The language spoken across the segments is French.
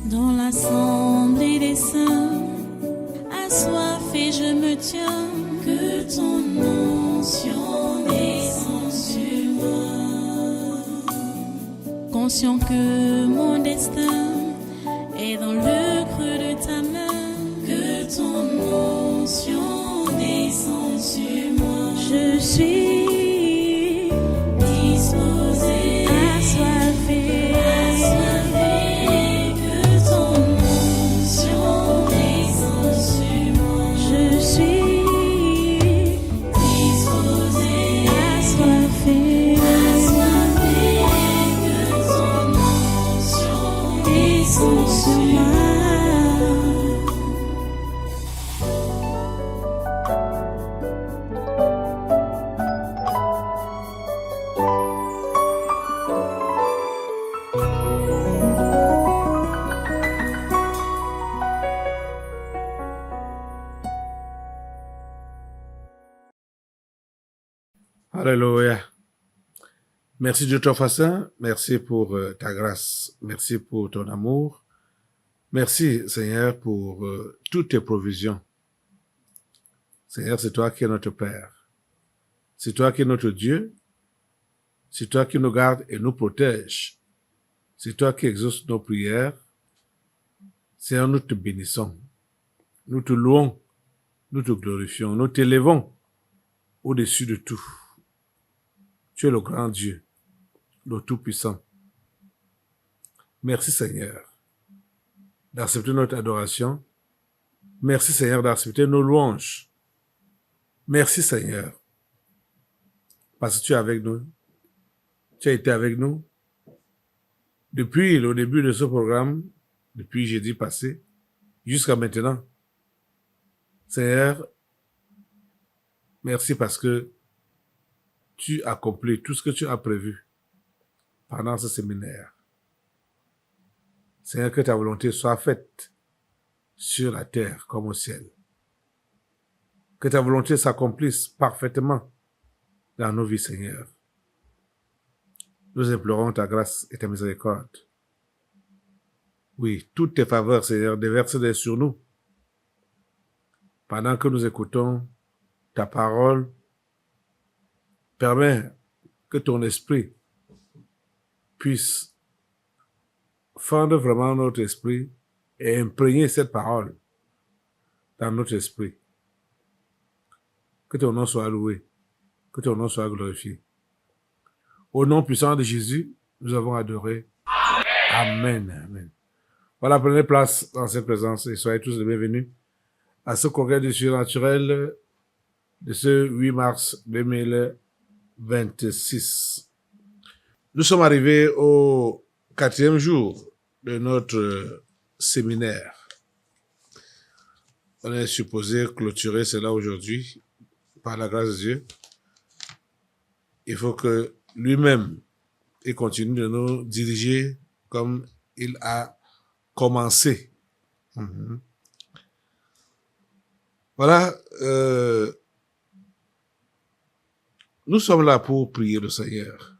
Dans l'assemblée des saints, assoiffé je me tiens, que ton onction descende sur moi. Conscient que mon destin est dans le creux de ta main, que ton onction descende sur moi. Je suis disposé, assoiffé, que ton onction descende sur moi. Je suis disposé, assoiffé, que ton onction descende sur moi. Alléluia. Merci Dieu Tout-Puissant, merci pour ta grâce, merci pour ton amour, merci Seigneur pour toutes tes provisions. Seigneur, c'est toi qui es notre Père, c'est toi qui es notre Dieu, c'est toi qui nous gardes et nous protèges, c'est toi qui exauces nos prières. Seigneur, nous te bénissons, nous te louons, nous te glorifions, nous t'élevons au-dessus de tout. Tu es le grand Dieu, le Tout-Puissant. Merci Seigneur d'accepter notre adoration. Merci Seigneur d'accepter nos louanges. Merci Seigneur parce que tu es avec nous. Tu as été avec nous depuis le début de ce programme, depuis jeudi passé, jusqu'à maintenant. Seigneur, merci parce que tu accomplis tout ce que tu as prévu pendant ce séminaire. Seigneur, que ta volonté soit faite sur la terre comme au ciel. Que ta volonté s'accomplisse parfaitement dans nos vies, Seigneur. Nous implorons ta grâce et ta miséricorde. Oui, toutes tes faveurs, Seigneur, déverse-les sur nous. Pendant que nous écoutons ta parole, permets que ton esprit puisse fendre vraiment notre esprit et imprégner cette parole dans notre esprit. Que ton nom soit loué, que ton nom soit glorifié. Au nom puissant de Jésus, nous avons adoré. Amen. Amen. Voilà, prenez place dans cette présence et soyez tous les bienvenus à ce congrès du surnaturel de ce 8 mars 2026. Nous sommes arrivés au 4e jour de notre séminaire. On est supposé clôturer cela aujourd'hui par la grâce de Dieu. Il faut que lui-même il continue de nous diriger comme il a commencé. Voilà, nous sommes là pour prier le Seigneur.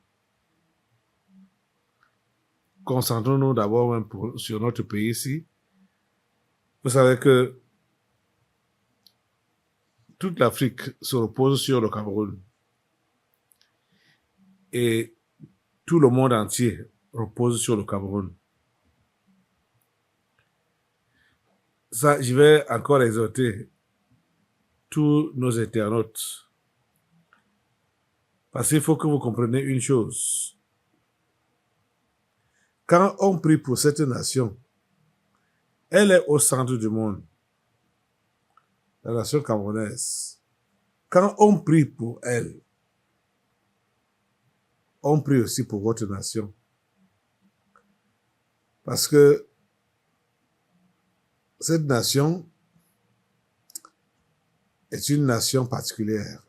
Concentrons-nous d'abord même sur notre pays ici. Vous savez que toute l'Afrique se repose sur le Cameroun. Et tout le monde entier repose sur le Cameroun. Ça, je vais encore exhorter tous nos internautes. Parce qu'il faut que vous compreniez une chose. Quand on prie pour cette nation, elle est au centre du monde. La nation camerounaise. Quand on prie pour elle, on prie aussi pour votre nation. Parce que cette nation est une nation particulière.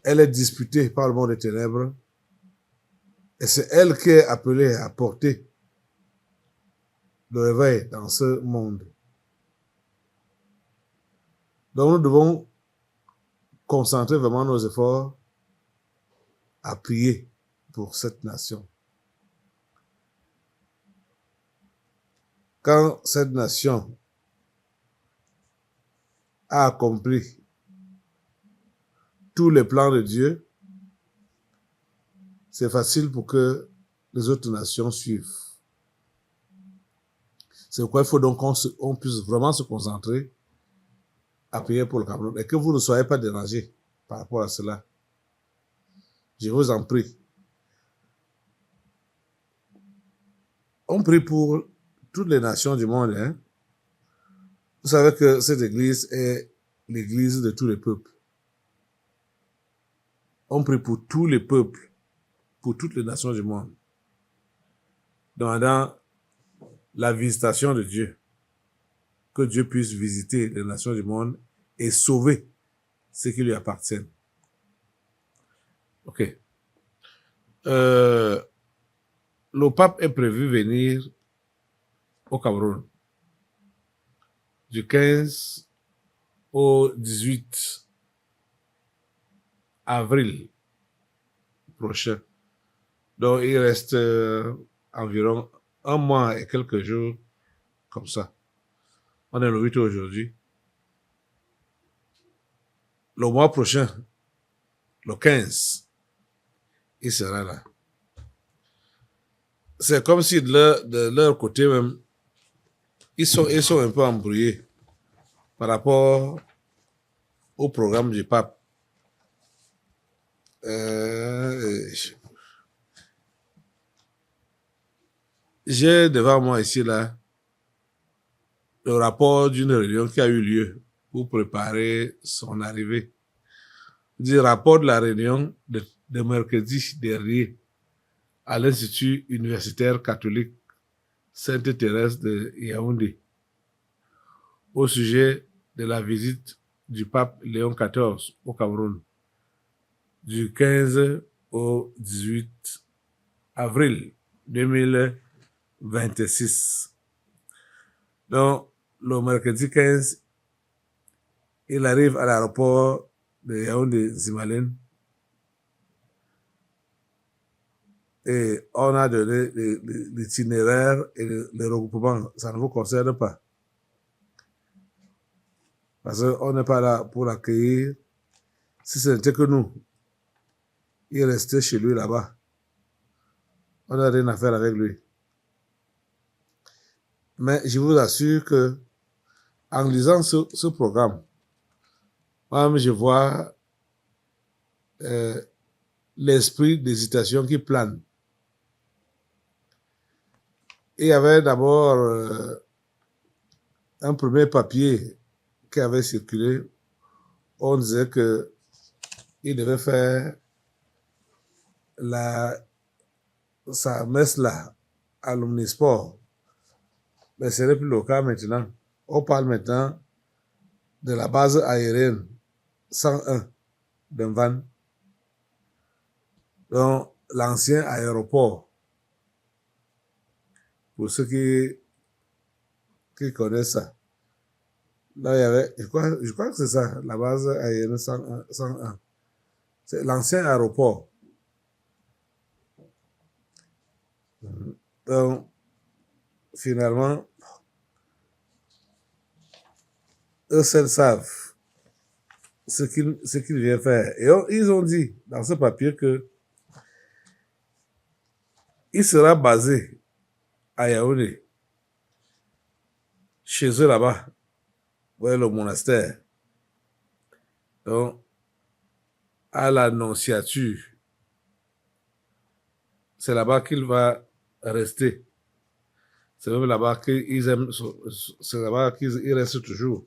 Elle est disputée par le monde des ténèbres et c'est elle qui est appelée à porter le réveil dans ce monde. Donc nous devons concentrer vraiment nos efforts à prier pour cette nation. quand cette nation a accompli tous les plans de Dieu, c'est facile pour que les autres nations suivent. C'est pourquoi il faut donc qu'on puisse vraiment se concentrer à prier pour le Cameroun et que vous ne soyez pas dérangés par rapport à cela. Je vous en prie. On prie pour toutes les nations du monde. Hein? Vous savez que cette église est l'église de tous les peuples. On prie pour tous les peuples, pour toutes les nations du monde, demandant la visitation de Dieu, que Dieu puisse visiter les nations du monde et sauver ce qui lui appartient. Ok. Le pape est prévu venir au Cameroun du 15 au 18 avril prochain. Donc, il reste environ un mois et quelques jours comme ça. On est le 8 aujourd'hui. Le mois prochain, le 15, il sera là. C'est comme si de leur côté même, ils sont un peu embrouillés par rapport au programme du pape. J'ai devant moi ici là le rapport d'une réunion qui a eu lieu pour préparer son arrivée. Du rapport de la réunion de mercredi dernier à l'Institut universitaire catholique Sainte-Thérèse de Yaoundé au sujet de la visite du pape Léon XIV au Cameroun du 15 au 18 avril 2026. Donc, le mercredi 15, il arrive à l'aéroport de Yaoundé-Zimalène et on a donné l'itinéraire et le regroupement. Ça ne vous concerne pas. Parce qu'on n'est pas là pour l'accueillir. Si ce n'était que nous, il restait chez lui là-bas. On n'a rien à faire avec lui. Mais je vous assure que en lisant ce programme, moi-même je vois l'esprit d'hésitation qui plane. Il y avait d'abord un premier papier qui avait circulé. On disait que il devait faire sa messe là à l'Omnisport. Mais ce n'est plus le cas maintenant. On parle maintenant de la base aérienne 101 de Van. Donc, l'ancien aéroport. Pour ceux qui connaissent ça. Là, il y avait, je crois que c'est ça, la base aérienne 101. C'est l'ancien aéroport. Donc, finalement, eux seuls savent ce qu'ils viennent faire. Et ils ont dit dans ce papier que il sera basé à Yaoundé, chez eux là-bas, ouais, le monastère. Donc, à l'Annonciature, c'est là-bas qu'il va rester. C'est même là-bas qu'ils aiment, c'est là-bas qu'ils restent toujours.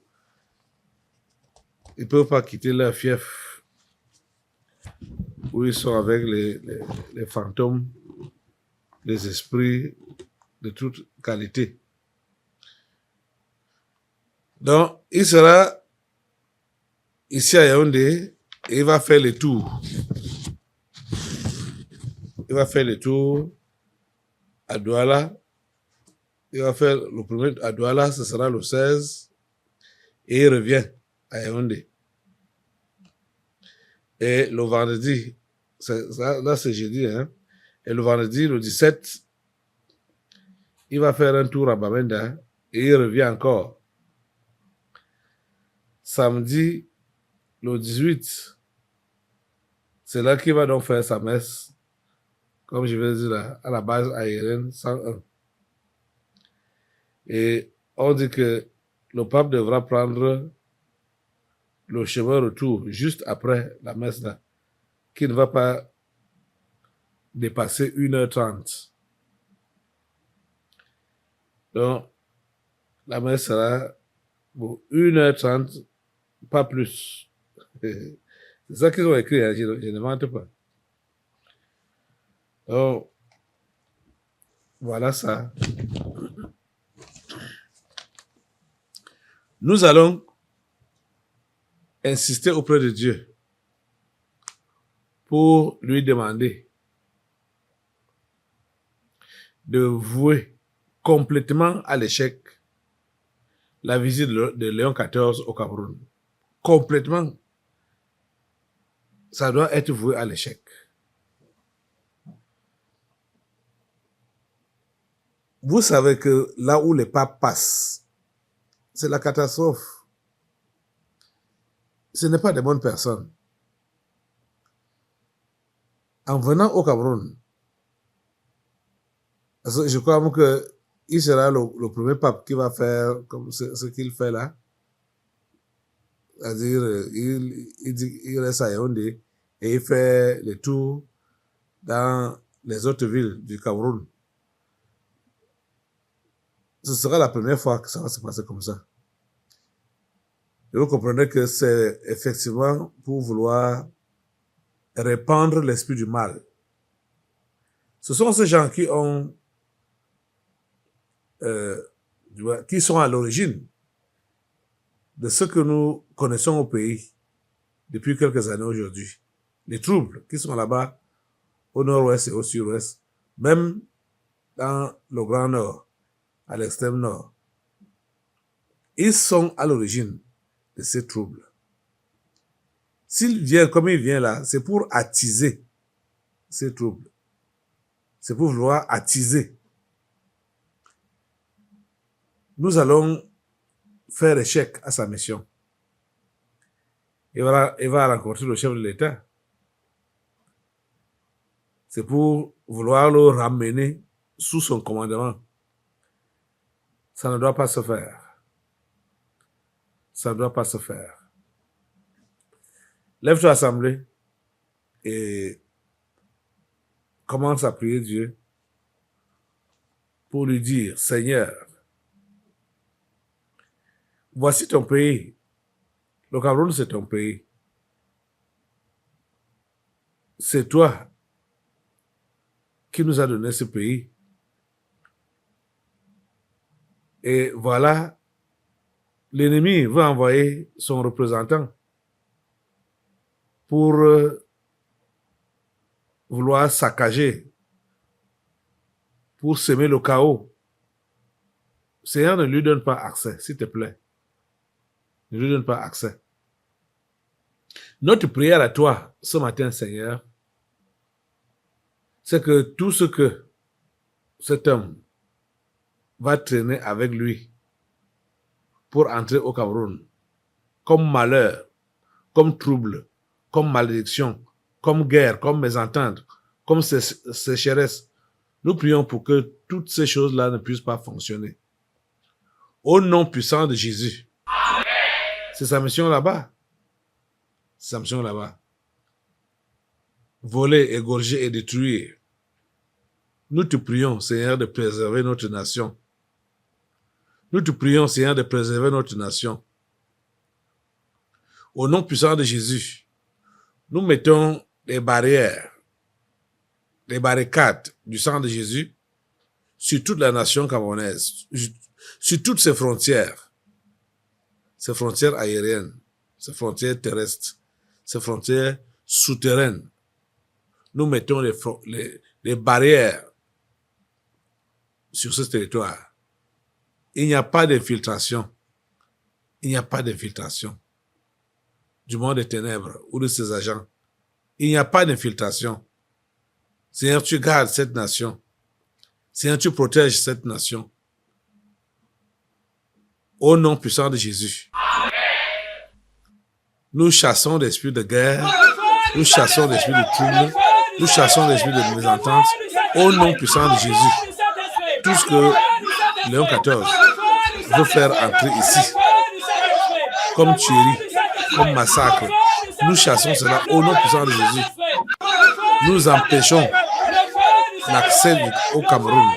Ils ne peuvent pas quitter leur fief où ils sont avec les fantômes, les esprits de toute qualité. Donc, il sera ici à Yaoundé et il va faire le tour. Il va faire le tour à Douala. Il va faire le premier à Douala, ce sera le 16. Et il revient à Yaoundé. Et le vendredi, là c'est jeudi, hein. Et le vendredi, le 17, il va faire un tour à Bamenda et il revient encore. Samedi, le 18, c'est là qu'il va donc faire sa messe, comme je vais dire là, à la base aérienne 101. Et on dit que le pape devra prendre le chemin retour juste après la messe là, qui ne va pas dépasser 1h30. Donc, la messe sera pour 1h30, pas plus. C'est ça qu'ils ont écrit, hein, je ne mente pas. Donc, voilà ça. Nous allons insister auprès de Dieu pour lui demander de vouer complètement à l'échec la visite de Léon XIV au Cameroun. Complètement. Ça doit être voué à l'échec. Vous savez que là où les papes passent, c'est la catastrophe. Ce n'est pas des bonnes personnes. En venant au Cameroun, je crois qu'il sera le premier pape qui va faire comme ce qu'il fait là. C'est-à-dire, il reste à Yaoundé et il fait le tour dans les autres villes du Cameroun. Ce sera la première fois que ça va se passer comme ça. Et vous comprenez que c'est effectivement pour vouloir répandre l'esprit du mal. Ce sont ces gens qui sont à l'origine de ce que nous connaissons au pays depuis quelques années aujourd'hui. Les troubles qui sont là-bas au nord-ouest et au sud-ouest, même dans le Grand Nord, à l'extrême nord. Ils sont à l'origine de ces troubles. S'il vient comme il vient là, c'est pour attiser ces troubles. C'est pour vouloir attiser. Nous allons faire échec à sa mission. Il va rencontrer le chef de l'État. C'est pour vouloir le ramener sous son commandement. Ça ne doit pas se faire. Ça ne doit pas se faire. Lève-toi, assemblée, et commence à prier Dieu pour lui dire, Seigneur, voici ton pays. Le Cameroun, c'est ton pays. C'est toi qui nous a donné ce pays. Et voilà, l'ennemi va envoyer son représentant pour vouloir saccager, pour semer le chaos. Seigneur, ne lui donne pas accès, s'il te plaît. Ne lui donne pas accès. Notre prière à toi ce matin, Seigneur, c'est que tout ce que cet homme va traîner avec lui pour entrer au Cameroun, comme malheur, comme trouble, comme malédiction, comme guerre, comme mésentente, comme sécheresse, nous prions pour que toutes ces choses-là ne puissent pas fonctionner. Au nom puissant de Jésus. C'est sa mission là-bas. C'est sa mission là-bas. Voler, égorger et détruire. Nous te prions, Seigneur, de préserver notre nation. Nous te prions, Seigneur, de préserver notre nation. Au nom puissant de Jésus, nous mettons les barrières, les barricades du sang de Jésus sur toute la nation camerounaise, sur toutes ses frontières aériennes, ses frontières terrestres, ses frontières souterraines. Nous mettons les barrières sur ce territoire. Il n'y a pas d'infiltration. Il n'y a pas d'infiltration du monde des ténèbres ou de ses agents. Il n'y a pas d'infiltration. Seigneur, tu gardes cette nation. Seigneur, tu protèges cette nation. Au nom puissant de Jésus. Nous chassons l'esprit de guerre. Nous chassons l'esprit de trouble. Nous chassons l'esprit de mésentente. Au nom puissant de Jésus. Tout ce que Léon XIV veut faire entrer ici, comme tuerie, comme massacre, nous chassons cela au nom puissant de Jésus. Nous empêchons l'accès au Cameroun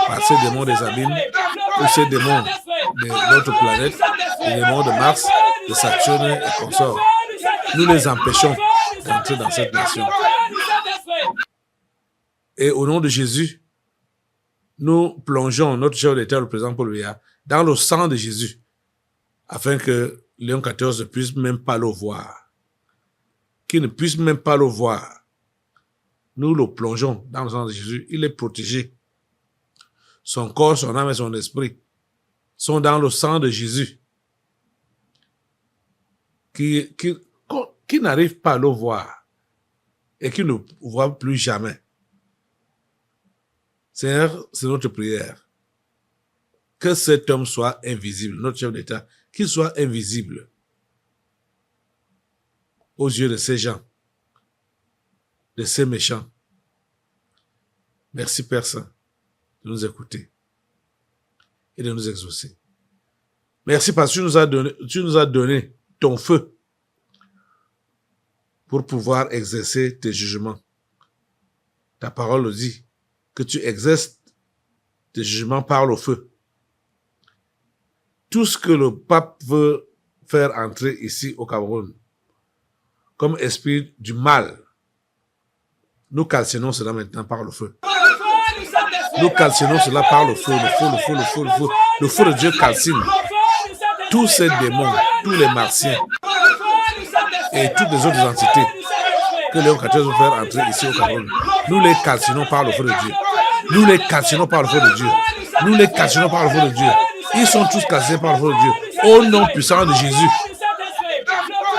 par ces démons des abîmes ou ces démons de notre planète, les démons de Mars, de Saturne et consorts. Nous les empêchons d'entrer dans cette nation. Et au nom de Jésus, nous plongeons notre chef d'État, le président Paul Biya, dans le sang de Jésus, afin que Léon XIV ne puisse même pas le voir. Qu'il ne puisse même pas le voir. Nous le plongeons dans le sang de Jésus. Il est protégé. Son corps, son âme et son esprit sont dans le sang de Jésus. Qui n'arrive pas à le voir et qui ne voit plus jamais. Seigneur, c'est notre prière. Que cet homme soit invisible, notre chef d'État, qu'il soit invisible aux yeux de ces gens, de ces méchants. Merci Père Saint de nous écouter et de nous exaucer. Merci parce que tu nous as donné ton feu pour pouvoir exercer tes jugements. Ta parole le dit, que tu exerces tes jugements par le feu. Tout ce que le pape veut faire entrer ici au Cameroun, comme esprit du mal, nous calcinons cela maintenant par le feu. Nous calcinons cela par le feu, le feu de Dieu calcine tous ces démons, tous les martiens et toutes les autres entités que Léon XIV veut faire entrer ici au Cameroun. Nous les calcinons par le feu de Dieu. Nous les calcinons par le feu de Dieu. Nous les calcinons par le feu de Dieu. Ils sont tous calcinés par le feu de Dieu. Au nom puissant de Jésus.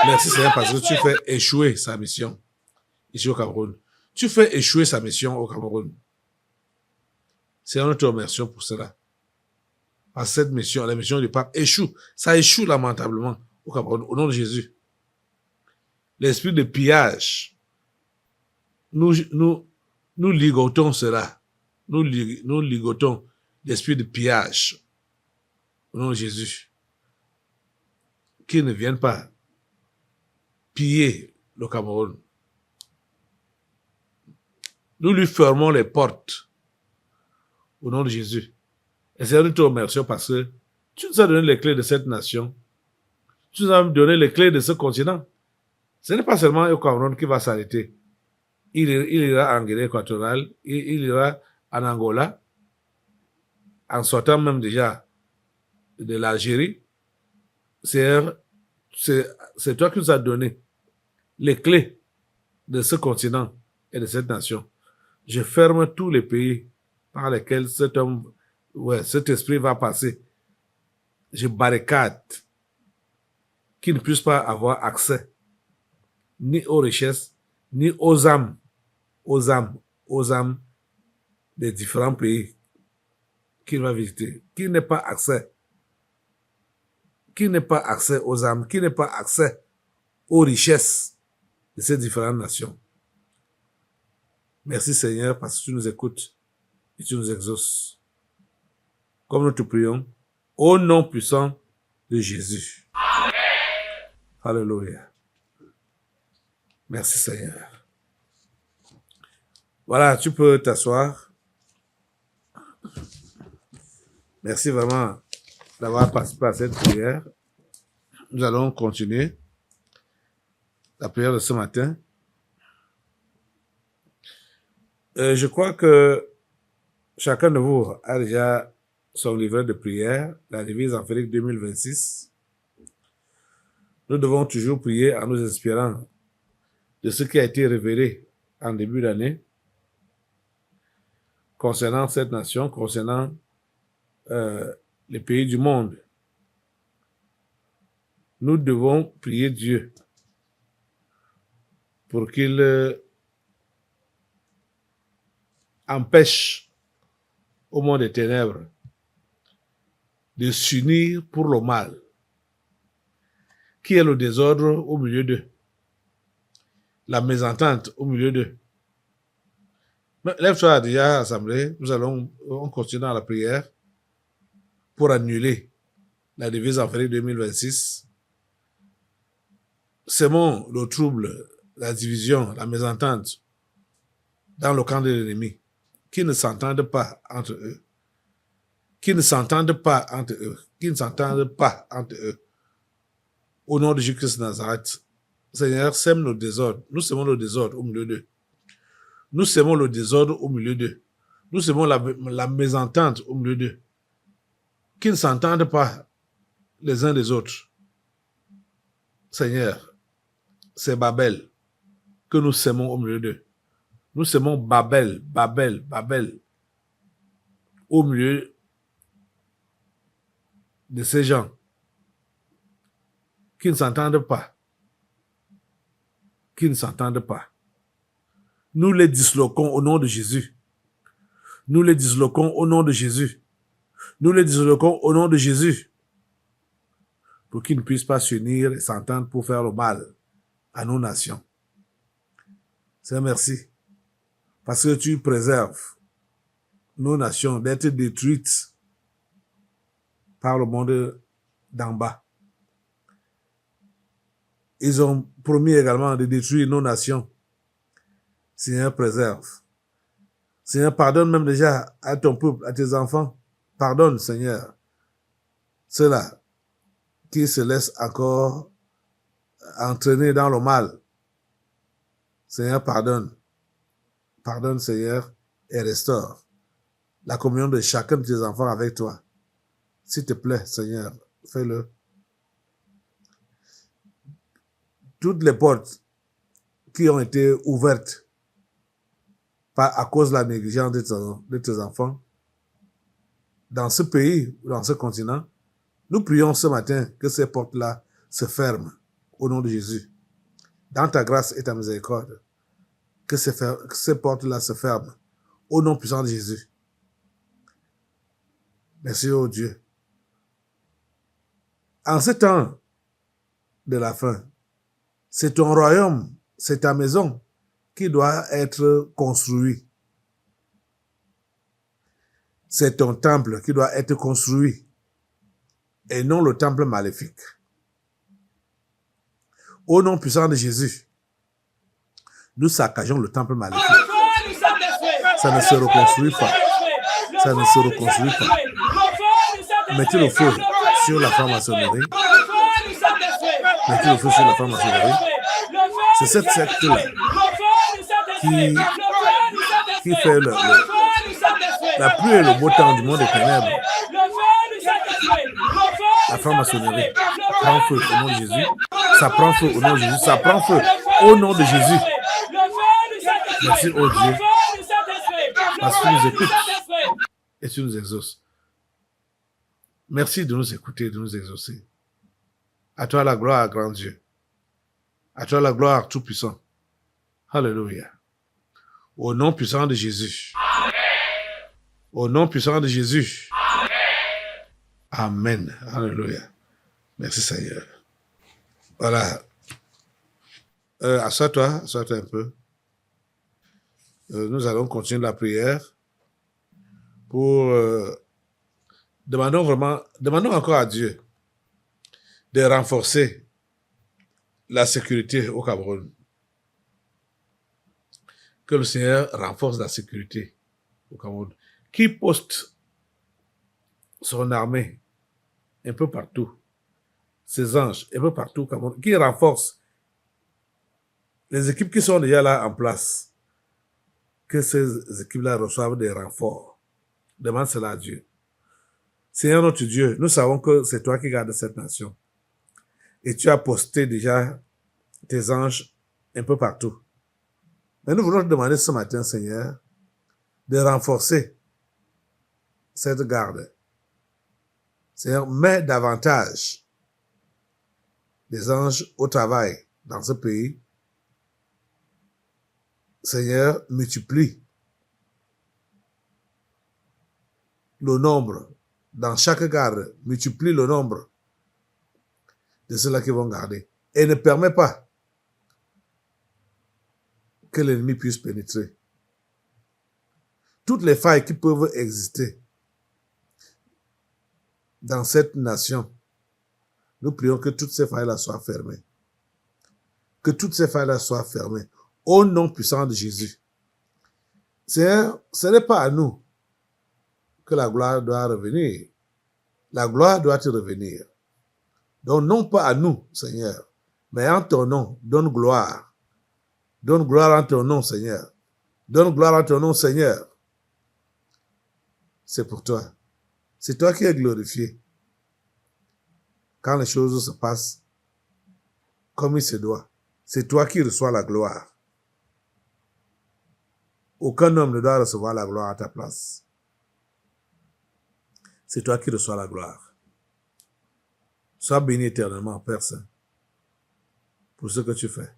Merci Seigneur parce que tu fais échouer sa mission ici au Cameroun. Tu fais échouer sa mission au Cameroun. Seigneur, nous te remercions pour cela. Parce que cette mission, la mission du pape échoue. Ça échoue lamentablement au Cameroun. Au nom de Jésus. L'esprit de pillage, nous ligotons cela. Nous ligotons l'esprit de pillage. Au nom de Jésus. Qu'ils ne viennent pas piller le Cameroun. Nous lui fermons les portes. Au nom de Jésus. Et Seigneur, nous te remercions parce que tu nous as donné les clés de cette nation. Tu nous as donné les clés de ce continent. Ce n'est pas seulement au Cameroun qui va s'arrêter. Il ira en Guinée équatoriale, il ira en Angola, en sortant même déjà de l'Algérie. C'est toi qui nous as donné les clés de ce continent et de cette nation. Je ferme tous les pays par lesquels cet esprit va passer. Je barricade qu'il ne puisse pas avoir accès ni aux richesses, ni aux âmes des différents pays qu'il va visiter. Qu'il n'ait pas accès aux âmes, qu'il n'ait pas accès aux richesses de ces différentes nations. Merci Seigneur parce que tu nous écoutes et tu nous exauces. Comme nous te prions, au nom puissant de Jésus. Amen. Alléluia. Merci Seigneur. Voilà, tu peux t'asseoir. Merci vraiment d'avoir participé à cette prière. Nous allons continuer la prière de ce matin. Je crois que chacun de vous a déjà son livret de prière, la devise angélique 2026. Nous devons toujours prier en nous inspirant de ce qui a été révélé en début d'année concernant cette nation, concernant les pays du monde. Nous devons prier Dieu pour qu'il empêche au monde des ténèbres de s'unir pour le mal, qui est le désordre au milieu d'eux, la mésentente au milieu d'eux. Lève-toi déjà, assemblée, on continue dans la prière pour annuler la devise en février 2026. Sémons le trouble, la division, la mésentente dans le camp de l'ennemi, qui ne s'entendent pas entre eux, qui ne s'entendent pas entre eux, qui ne s'entendent pas entre eux. Au nom de Jésus-Christ de Nazareth, Seigneur, sème le désordre. Nous sémons le désordre au milieu d'eux. Nous sémons le désordre au milieu d'eux. Nous sémons la mésentente au milieu d'eux, qui ne s'entendent pas les uns des autres. Seigneur, c'est Babel que nous sémons au milieu d'eux. Nous sémons Babel, Babel, Babel au milieu de ces gens qui ne s'entendent pas, qui ne s'entendent pas. Nous les disloquons au nom de Jésus. Nous les disloquons au nom de Jésus. Nous les disloquons au nom de Jésus pour qu'ils ne puissent pas s'unir et s'entendre pour faire le mal à nos nations. Seigneur, merci parce que tu préserves nos nations d'être détruites par le monde d'en bas. Ils ont promis également de détruire nos nations. Seigneur, préserve. Seigneur, pardonne même déjà à ton peuple, à tes enfants. Pardonne, Seigneur, ceux-là qui se laissent encore entraîner dans le mal. Seigneur, pardonne. Pardonne, Seigneur, et restaure la communion de chacun de tes enfants avec toi. S'il te plaît, Seigneur, fais-le. Toutes les portes qui ont été ouvertes à cause de la négligence de tes enfants, dans ce pays, dans ce continent, nous prions ce matin que ces portes-là se ferment au nom de Jésus. Dans ta grâce et ta miséricorde, que ces portes-là se ferment au nom puissant de Jésus. Merci, oh Dieu. En ce temps de la fin, c'est ton royaume, c'est ta maison qui doit être construit. C'est ton temple qui doit être construit et non le temple maléfique. Au nom puissant de Jésus, nous saccageons le temple maléfique. Ça ne se reconstruit pas. Ça ne se reconstruit pas. Mettez le feu sur la franc-maçonnerie. Mettez le feu sur la franc-maçonnerie. C'est cette secte-là qui fait la pluie et le beau temps du monde des ténèbres. La franc-maçonnerie prend feu au nom de Jésus. Ça prend feu au nom de Jésus. Ça prend feu au nom de Jésus. Merci, oh Dieu, parce que tu nous écoutes et tu nous exauces. Merci de nous écouter, de nous exaucer. À toi la gloire, grand Dieu. À toi la gloire, tout-puissant. Alléluia. Au nom puissant de Jésus. Au nom puissant de Jésus. Amen. Alléluia. Merci Seigneur. Voilà. Assois-toi un peu. Nous allons continuer la prière pour demandons encore à Dieu de renforcer la sécurité au Cameroun. Que le Seigneur renforce la sécurité au Cameroun. Qui poste son armée un peu partout, ses anges un peu partout au Cameroun, qui renforce les équipes qui sont déjà là en place, que ces équipes-là reçoivent des renforts. Demande cela à Dieu. Seigneur notre Dieu, nous savons que c'est toi qui gardes cette nation. Et tu as posté déjà tes anges un peu partout. Mais nous voulons te demander ce matin, Seigneur, de renforcer cette garde. Seigneur, mets davantage des anges au travail dans ce pays. Seigneur, multiplie le nombre dans chaque garde, multiplie le nombre de ceux-là qui vont garder et ne permet pas que l'ennemi puisse pénétrer. Toutes les failles qui peuvent exister dans cette nation, nous prions que toutes ces failles-là soient fermées. Que toutes ces failles-là soient fermées. Au nom puissant de Jésus. Seigneur, ce n'est pas à nous que la gloire doit revenir. La gloire doit te revenir. Donc non pas à nous, Seigneur, mais en ton nom, donne gloire. Donne gloire en ton nom, Seigneur. Donne gloire en ton nom, Seigneur. C'est pour toi. C'est toi qui es glorifié. Quand les choses se passent comme il se doit, c'est toi qui reçois la gloire. Aucun homme ne doit recevoir la gloire à ta place. C'est toi qui reçois la gloire. Sois béni éternellement, Père Saint, pour ce que tu fais.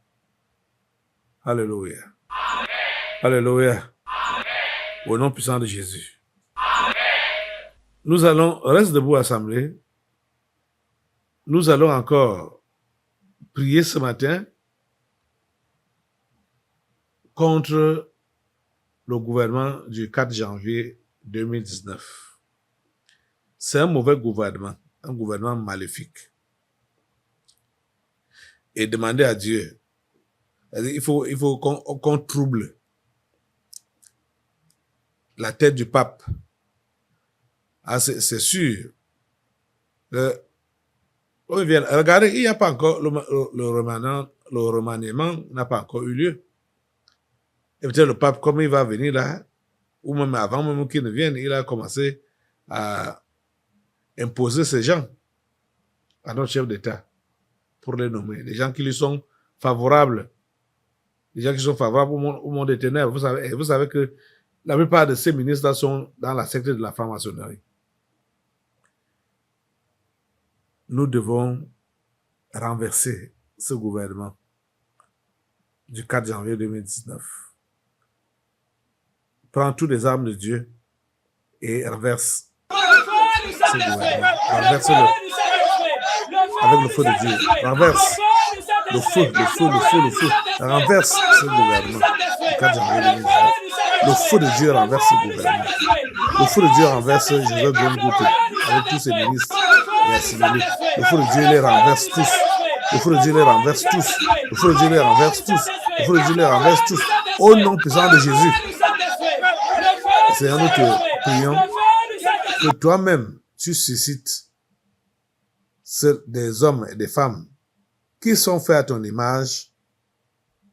Alléluia. Amen. Alléluia. Amen. Au nom puissant de Jésus. Amen. Nous allons, reste debout, assemblée. Nous allons encore prier ce matin contre le gouvernement du 4 janvier 2019. C'est un mauvais gouvernement, un gouvernement maléfique. Et demander à Dieu, il faut qu'on trouble la tête du pape. Ah, c'est sûr. Regardez, il n'y a pas encore le remaniement n'a pas encore eu lieu. Et peut-être le pape, comme il va venir là, ou même avant même qu'il ne vienne, il a commencé à imposer ces gens à notre chef d'État pour les nommer. Les gens qui lui sont favorables. Les gens qui sont favorables au monde des ténèbres. Vous savez que la plupart de ces ministres-là sont dans la secte de la franc-maçonnerie. Nous devons renverser ce gouvernement du 4 janvier 2019. Prends toutes les armes de Dieu et renverse ce gouvernement. Renverse-le avec le feu de Dieu. Renverse le feu. Renverse ce gouvernement du 4 janvier 2019. Le feu de Dieu renverse ce gouvernement. Le feu de Dieu renverse Joseph Bengouté avec tous ses ministres et assimilés. Le feu de Dieu les renverse tous. Le feu de Dieu les renverse tous. Le feu de Dieu les renverse tous. Le feu de Dieu les renverse tous. Au nom puissant de Jésus. Seigneur, nous te prions que toi-même, tu suscites des hommes et des femmes qui sont faits à ton image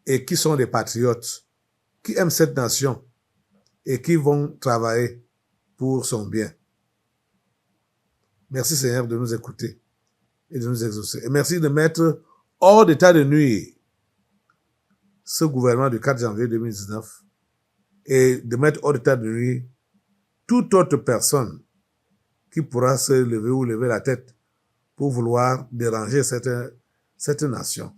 et qui sont des patriotes, qui aiment cette nation et qui vont travailler pour son bien. Merci Seigneur de nous écouter et de nous exaucer. Et merci de mettre hors d'état de nuire ce gouvernement du 4 janvier 2019 et de mettre hors d'état de nuire toute autre personne qui pourra se lever ou lever la tête pour vouloir déranger cette nation.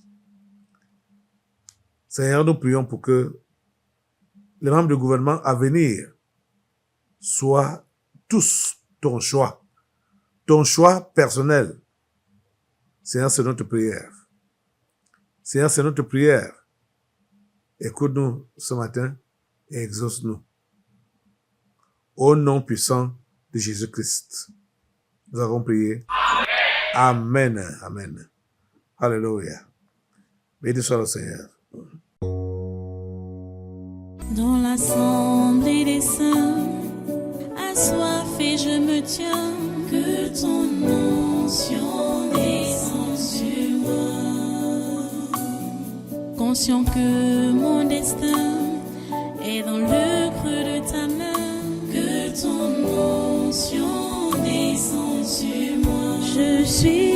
Seigneur, nous prions pour que les membres du gouvernement à venir soient tous ton choix personnel. Seigneur, c'est notre prière. Seigneur, c'est notre prière. Écoute-nous ce matin et exauce-nous. Au nom puissant de Jésus-Christ, nous avons prié. Amen. Amen. Alléluia. Béni soit le Seigneur. Dans l'assemblée des saints, assoiffé je me tiens, que ton onction descende sur moi. Conscient que mon destin est dans le creux de ta main, que ton onction descende sur moi. Je suis